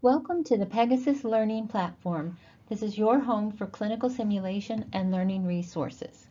Welcome to the Pegasus Learning Platform. This is your home for clinical simulation and learning resources.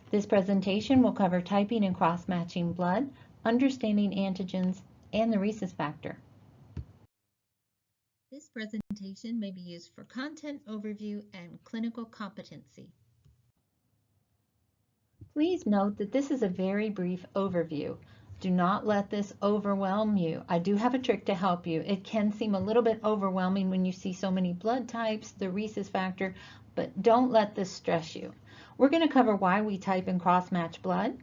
This presentation will cover typing and cross-matching blood, understanding antigens, and the rhesus factor. This presentation may be used for content overview and clinical competency. Please note that this is a very brief overview. Do not let this overwhelm you. I do have a trick to help you. It can seem a little bit overwhelming when you see so many blood types, the rhesus factor, but don't let this stress you. We're going to cover why we type and cross-match blood.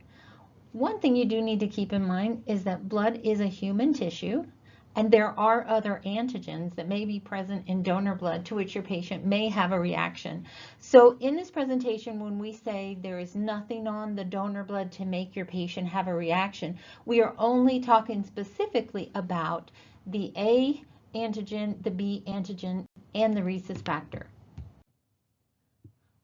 One thing you do need to keep in mind is that blood is a human tissue, and there are other antigens that may be present in donor blood to which your patient may have a reaction. So in this presentation, when we say there is nothing on the donor blood to make your patient have a reaction, we are only talking specifically about the A antigen, the B antigen, and the rhesus factor.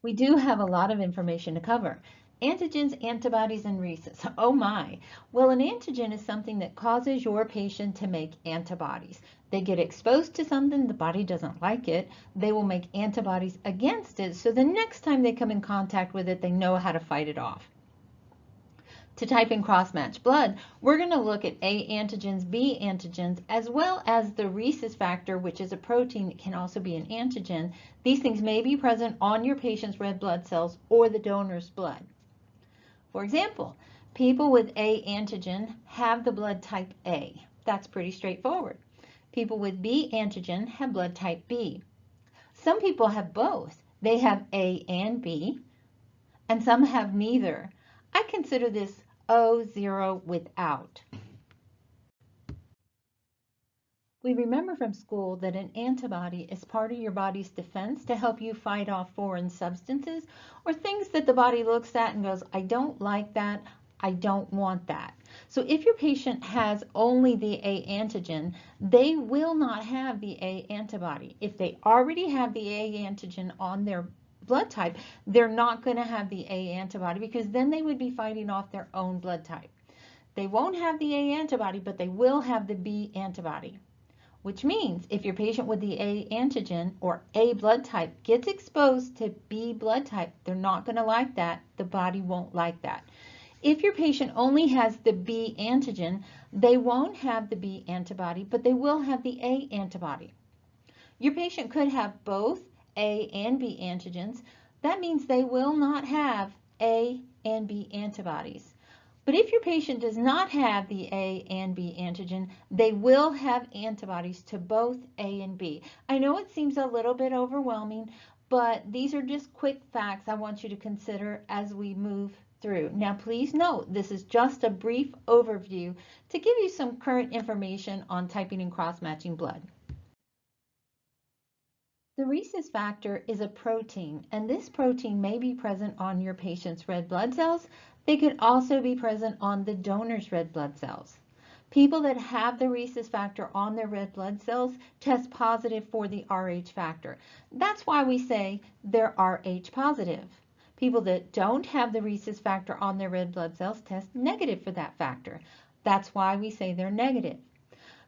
We do have a lot of information to cover. Antigens, antibodies, and rhesus. Oh my. Well, an antigen is something that causes your patient to make antibodies. They get exposed to something, the body doesn't like it, they will make antibodies against it, so the next time they come in contact with it, they know how to fight it off. To type in cross-match blood, we're going to look at A antigens, B antigens, as well as the rhesus factor, which is a protein. It can also be an antigen. These things may be present on your patient's red blood cells or the donor's blood. For example, people with A antigen have the blood type A. That's pretty straightforward. People with B antigen have blood type B. Some people have both. They have A and B, and some have neither. I consider this O0 without. We remember from school that an antibody is part of your body's defense to help you fight off foreign substances or things that the body looks at and goes, I don't like that, I don't want that. So if your patient has only the A antigen, they will not have the A antibody. If they already have the A antigen on their blood type, they're not going to have the A antibody because then they would be fighting off their own blood type. They won't have the A antibody, but they will have the B antibody. Which means if your patient with the A antigen or A blood type gets exposed to B blood type, they're not going to like that. The body won't like that. If your patient only has the B antigen, they won't have the B antibody, but they will have the A antibody. Your patient could have both A and B antigens. That means they will not have A and B antibodies. But if your patient does not have the A and B antigen, they will have antibodies to both A and B. I know it seems a little bit overwhelming, but these are just quick facts I want you to consider as we move through. Now, please note, this is just a brief overview to give you some current information on typing and cross-matching blood. The rhesus factor is a protein, and this protein may be present on your patient's red blood cells. They could also be present on the donor's red blood cells. People that have the rhesus factor on their red blood cells test positive for the Rh factor. That's why we say they're Rh positive. People that don't have the rhesus factor on their red blood cells test negative for that factor. That's why we say they're negative.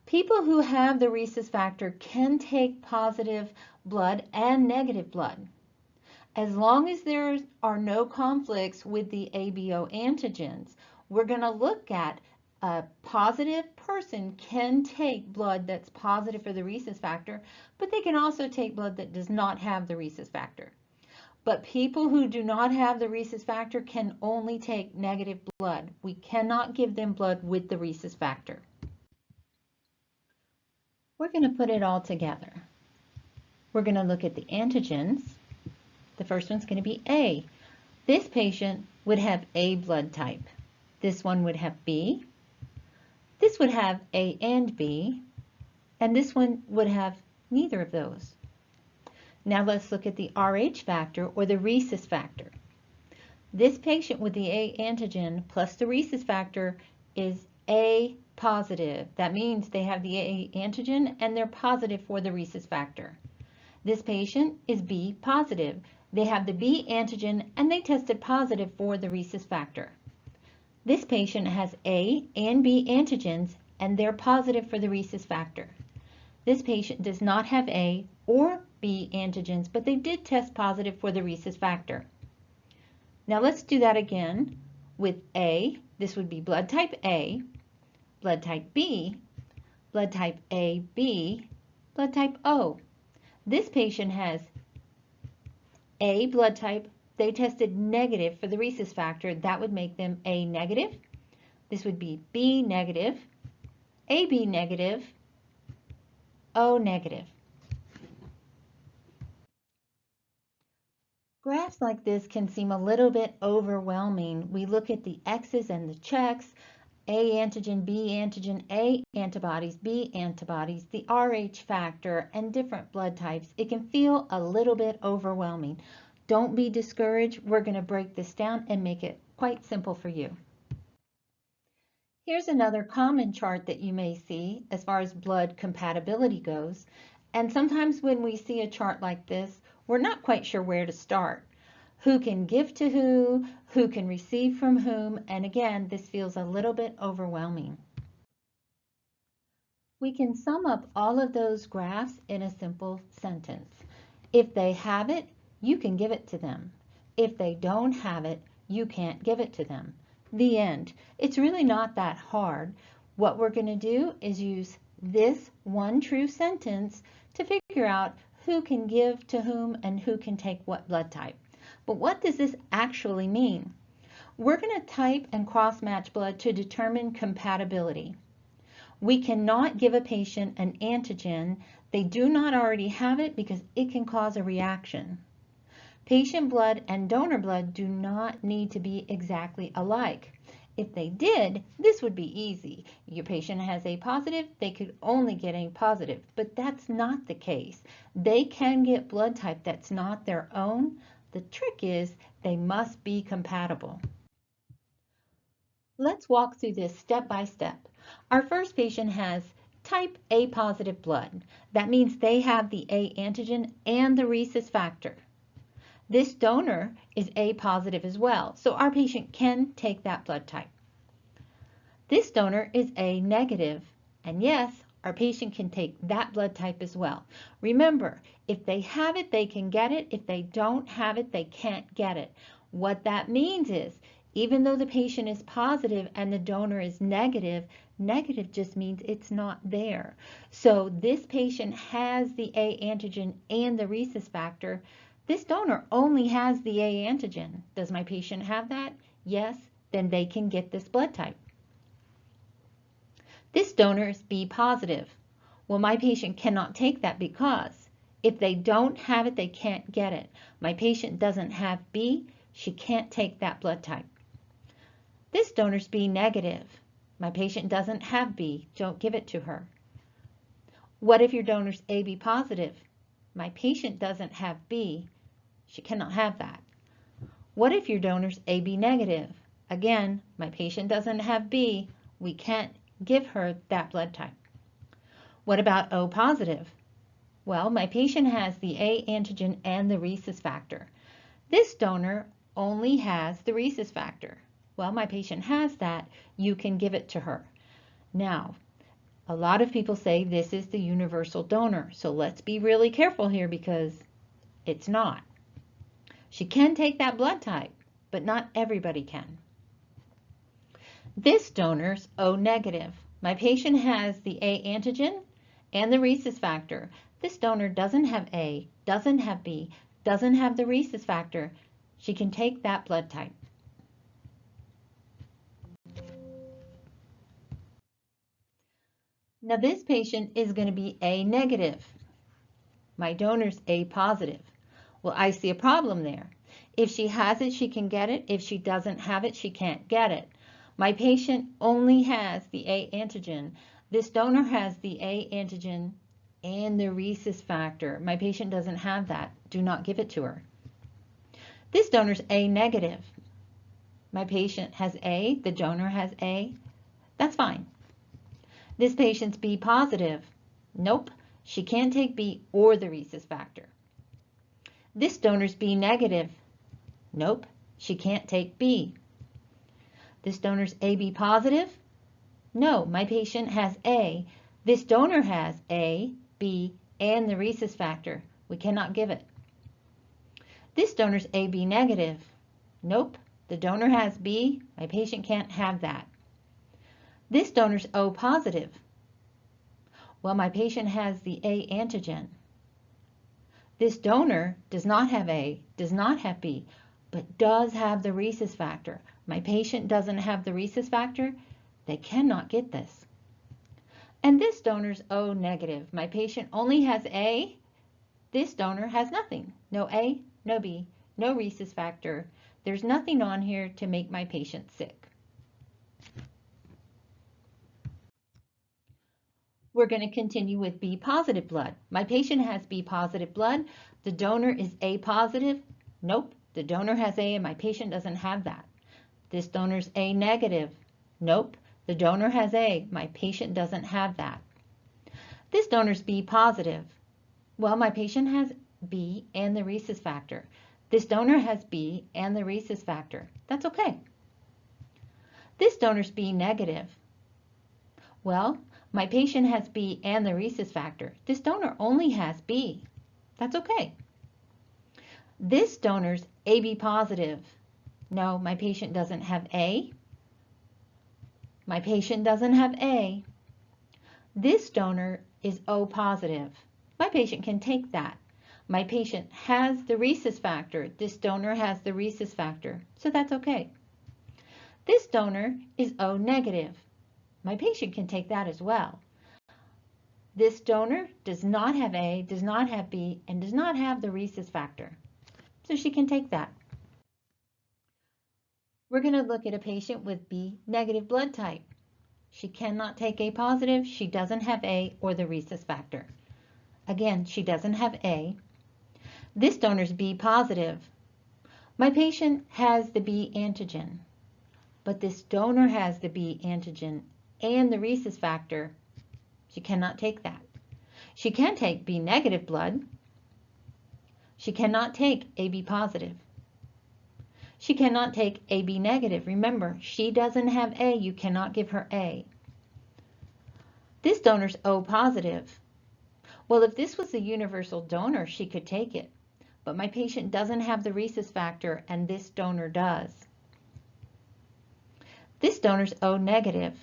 People who have the rhesus factor can take positive blood and negative blood. As long as there are no conflicts with the ABO antigens, we're going to look at a positive person can take blood that's positive for the rhesus factor, but they can also take blood that does not have the rhesus factor. But people who do not have the rhesus factor can only take negative blood. We cannot give them blood with the rhesus factor. We're going to put it all together. We're going to look at the antigens. The first one's going to be A. This patient would have A blood type. This one would have B. This would have A and B. And this one would have neither of those. Now let's look at the Rh factor or the rhesus factor. This patient with the A antigen plus the rhesus factor is A positive. That means they have the A antigen and they're positive for the rhesus factor. This patient is B positive. They have the B antigen and they tested positive for the rhesus factor. This patient has A and B antigens and they're positive for the rhesus factor. This patient does not have A or B antigens, but they did test positive for the rhesus factor. Now let's do that again with A. This would be blood type A, blood type B, blood type AB, blood type O. This patient has A blood type. They tested negative for the rhesus factor. That would make them A negative. This would be B negative, AB negative, O negative. Graphs like this can seem a little bit overwhelming. We look at the X's and the checks, A antigen, B antigen, A antibodies, B antibodies, the Rh factor, and different blood types. It can feel a little bit overwhelming. Don't be discouraged. We're going to break this down and make it quite simple for you. Here's another common chart that you may see as far as blood compatibility goes. And sometimes when we see a chart like this, we're not quite sure where to start. Who can give to who can receive from whom, and again, this feels a little bit overwhelming. We can sum up all of those graphs in a simple sentence. If they have it, you can give it to them. If they don't have it, you can't give it to them. The end. It's really not that hard. What we're going to do is use this one true sentence to figure out who can give to whom and who can take what blood type. But what does this actually mean? We're going to type and cross-match blood to determine compatibility. We cannot give a patient an antigen. They do not already have it because it can cause a reaction. Patient blood and donor blood do not need to be exactly alike. If they did, this would be easy. Your patient has A positive, they could only get A positive, but that's not the case. They can get blood type that's not their own. The trick is they must be compatible. Let's walk through this step by step. Our first patient has type A positive blood. That means they have the A antigen and the rhesus factor. This donor is A positive as well, so our patient can take that blood type. This donor is A negative, and yes, our patient can take that blood type as well. Remember, if they have it, they can get it. If they don't have it, they can't get it. What that means is, even though the patient is positive and the donor is negative, negative just means it's not there. So this patient has the A antigen and the rhesus factor. This donor only has the A antigen. Does my patient have that? Yes, then they can get this blood type. This donor is B positive. Well, my patient cannot take that because if they don't have it, they can't get it. My patient doesn't have B, she can't take that blood type. This donor's B negative. My patient doesn't have B, don't give it to her. What if your donor's AB positive? My patient doesn't have B, she cannot have that. What if your donor's AB negative? Again, my patient doesn't have B, we can't give her that blood type. What about O positive? Well, my patient has the A antigen and the rhesus factor. This donor only has the rhesus factor. Well, my patient has that, you can give it to her. Now, a lot of people say this is the universal donor, so let's be really careful here because it's not. She can take that blood type, but not everybody can. This donor's O negative. My patient has the A antigen and the rhesus factor. This donor doesn't have A, doesn't have B, doesn't have the rhesus factor. She can take that blood type. Now this patient is going to be A negative. My donor's A positive. Well, I see a problem there. If she has it, she can get it. If she doesn't have it, she can't get it. My patient only has the A antigen. This donor has the A antigen and the rhesus factor. My patient doesn't have that. Do not give it to her. This donor's A negative. My patient has A, the donor has A. That's fine. This patient's B positive. Nope, she can't take B or the rhesus factor. This donor's B negative. Nope, she can't take B. This donor's AB positive. No, my patient has A. This donor has A, B and the rhesus factor. We cannot give it. This donor's AB negative. Nope, the donor has B. My patient can't have that. This donor's O positive. Well, my patient has the A antigen. This donor does not have A, does not have B, but does have the rhesus factor. My patient doesn't have the rhesus factor. They cannot get this. And this donor's O negative. My patient only has A. This donor has nothing. No A, no B, no rhesus factor. There's nothing on here to make my patient sick. We're going to continue with B positive blood. My patient has B positive blood. The donor is A positive. Nope, the donor has A and my patient doesn't have that. This donor's A negative. Nope, the donor has A. My patient doesn't have that. This donor's B positive. Well, my patient has B and the rhesus factor. This donor has B and the rhesus factor. That's okay. This donor's B negative. Well, my patient has B and the rhesus factor. This donor only has B. That's okay. This donor's AB positive. No, my patient doesn't have A. My patient doesn't have A. This donor is O positive. My patient can take that. My patient has the rhesus factor. This donor has the rhesus factor, so that's okay. This donor is O negative. My patient can take that as well. This donor does not have A, does not have B, and does not have the rhesus factor, so she can take that. We're going to look at a patient with B negative blood type. She cannot take A positive. She doesn't have A or the rhesus factor. Again, she doesn't have A. This donor's B positive. My patient has the B antigen, but this donor has the B antigen and the rhesus factor. She cannot take that. She can take B negative blood. She cannot take AB positive. She cannot take AB negative. Remember, she doesn't have A. You cannot give her A. This donor's O positive. Well, if this was the universal donor, she could take it. But my patient doesn't have the rhesus factor, and this donor does. This donor's O negative.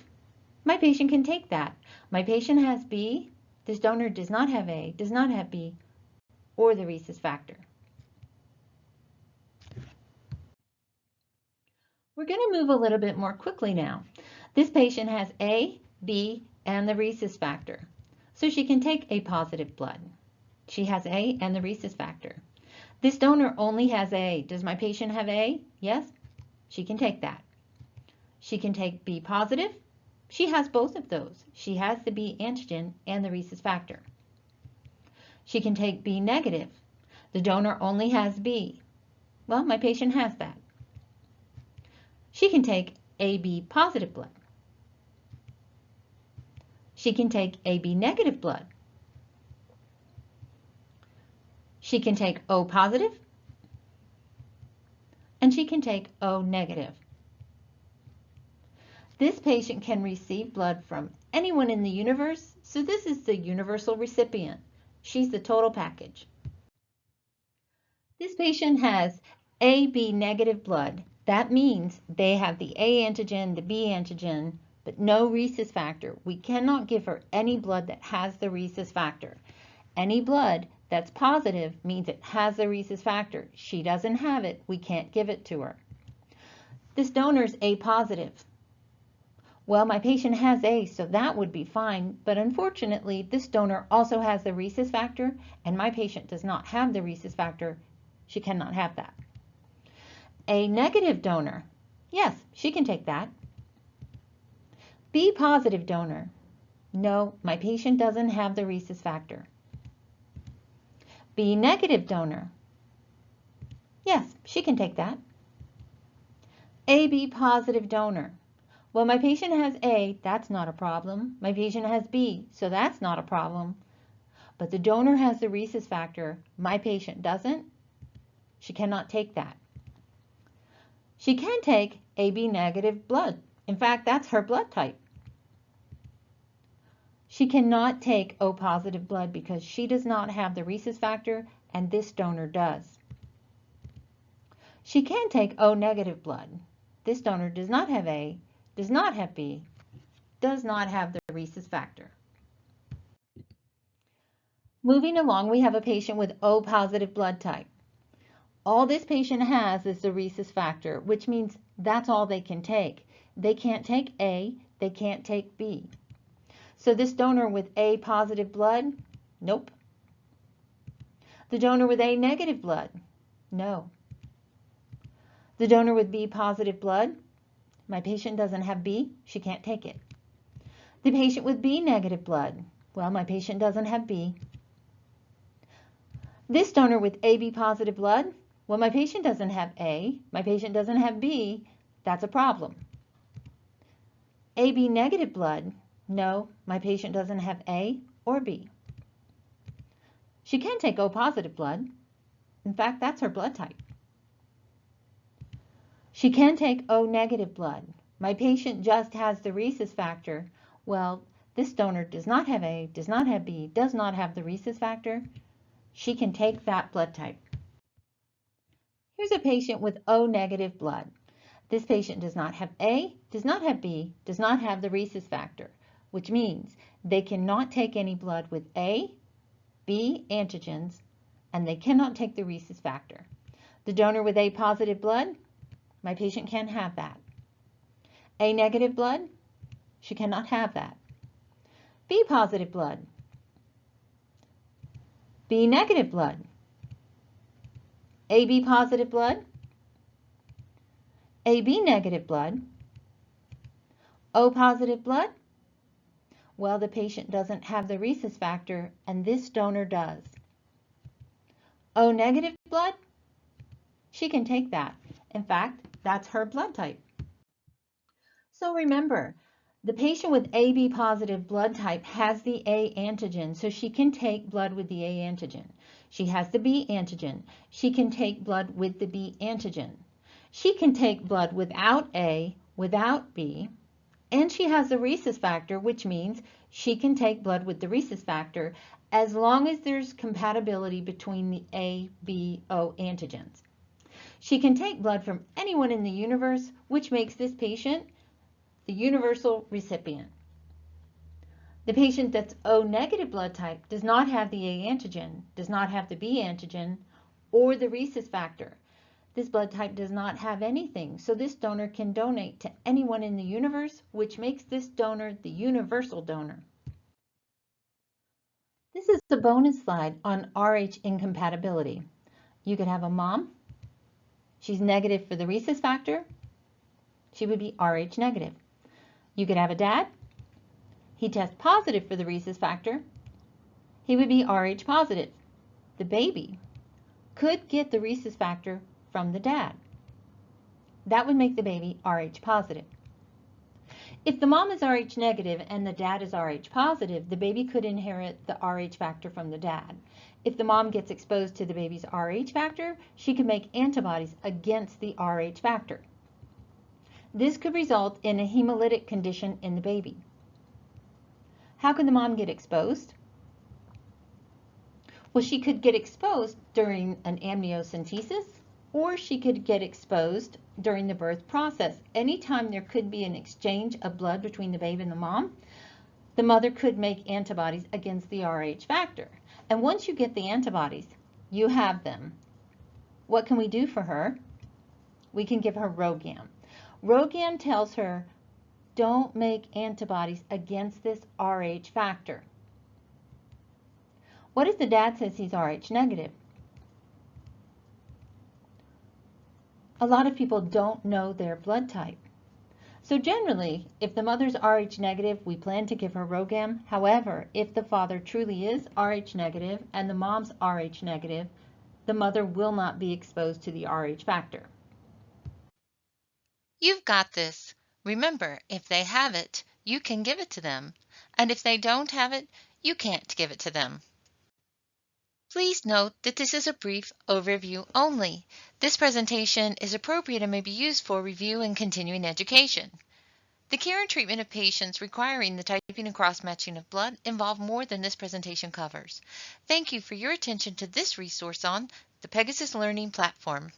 My patient can take that. My patient has B. This donor does not have A, does not have B, or the rhesus factor. We're going to move a little bit more quickly now. This patient has A, B, and the rhesus factor, so she can take A positive blood. She has A and the rhesus factor. This donor only has A. Does my patient have A? Yes, she can take that. She can take B positive. She has both of those. She has the B antigen and the rhesus factor. She can take B negative. The donor only has B. Well, my patient has that. She can take AB positive blood. She can take AB negative blood. She can take O positive, and she can take O negative. This patient can receive blood from anyone in the universe, so this is the universal recipient. She's the total package. This patient has AB negative blood. That means they have the A antigen, the B antigen, but no rhesus factor. We cannot give her any blood that has the rhesus factor. Any blood that's positive means it has the rhesus factor. She doesn't have it. We can't give it to her. This donor is A positive. Well, my patient has A, so that would be fine, but unfortunately, this donor also has the rhesus factor, and my patient does not have the rhesus factor. She cannot have that. A negative donor, yes, she can take that. B positive donor, no, my patient doesn't have the rhesus factor. B negative donor, yes, she can take that. AB positive donor, well, my patient has A, that's not a problem. My patient has B, so that's not a problem. But the donor has the rhesus factor. My patient doesn't. She cannot take that. She can take AB negative blood. In fact, that's her blood type. She cannot take O positive blood because she does not have the rhesus factor and this donor does. She can take O negative blood. This donor does not have A, does not have B, does not have the rhesus factor. Moving along, we have a patient with O positive blood type. All this patient has is the rhesus factor, which means that's all they can take. They can't take A, they can't take B. So this donor with A positive blood, nope. The donor with A negative blood, no. The donor with B positive blood, my patient doesn't have B, she can't take it. The patient with B negative blood, well, my patient doesn't have B. This donor with AB positive blood, well, my patient doesn't have A, my patient doesn't have B, that's a problem. AB negative blood, no, my patient doesn't have A or B. She can take O positive blood. In fact, that's her blood type. She can take O negative blood. My patient just has the rhesus factor. Well, this donor does not have A, does not have B, does not have the rhesus factor. She can take that blood type. Here's a patient with O negative blood. This patient does not have A, does not have B, does not have the rhesus factor, which means they cannot take any blood with A, B antigens, and they cannot take the rhesus factor. The donor with A positive blood, my patient can't have that. A negative blood, she cannot have that. B positive blood, B negative blood, AB positive blood, AB negative blood, O positive blood, well, the patient doesn't have the rhesus factor and this donor does. O negative blood, she can take that. In fact, that's her blood type. So remember, the patient with AB positive blood type has the A antigen, so she can take blood with the A antigen. She has the B antigen. She can take blood with the B antigen. She can take blood without A, without B, and she has the rhesus factor, which means she can take blood with the rhesus factor as long as there's compatibility between the A, B, O antigens. She can take blood from anyone in the universe, which makes this patient the universal recipient. The patient that's O negative blood type does not have the A antigen, does not have the B antigen, or the rhesus factor. This blood type does not have anything, so this donor can donate to anyone in the universe, which makes this donor the universal donor. This is the bonus slide on Rh incompatibility. You could have a mom. She's negative for the rhesus factor. She would be Rh negative. You could have a dad. He tests positive for the rhesus factor. He would be Rh positive. The baby could get the rhesus factor from the dad. That would make the baby Rh positive. If the mom is Rh negative and the dad is Rh positive, the baby could inherit the Rh factor from the dad. If the mom gets exposed to the baby's Rh factor, she could make antibodies against the Rh factor. This could result in a hemolytic condition in the baby. How can the mom get exposed? Well, she could get exposed during an amniocentesis, or she could get exposed during the birth process. Anytime there could be an exchange of blood between the baby and the mother could make antibodies against the Rh factor. And once you get the antibodies, you have them. What can we do for her? We can give her RhoGam. RhoGam tells her, don't make antibodies against this Rh factor. What if the dad says he's Rh negative? A lot of people don't know their blood type. So generally, if the mother's Rh negative, we plan to give her RhoGam. However, if the father truly is Rh negative and the mom's Rh negative, the mother will not be exposed to the Rh factor. You've got this. Remember, if they have it, you can give it to them. And if they don't have it, you can't give it to them. Please note that this is a brief overview only. This presentation is appropriate and may be used for review and continuing education. The care and treatment of patients requiring the typing and cross-matching of blood involve more than this presentation covers. Thank you for your attention to this resource on the Pegasus Learning Platform.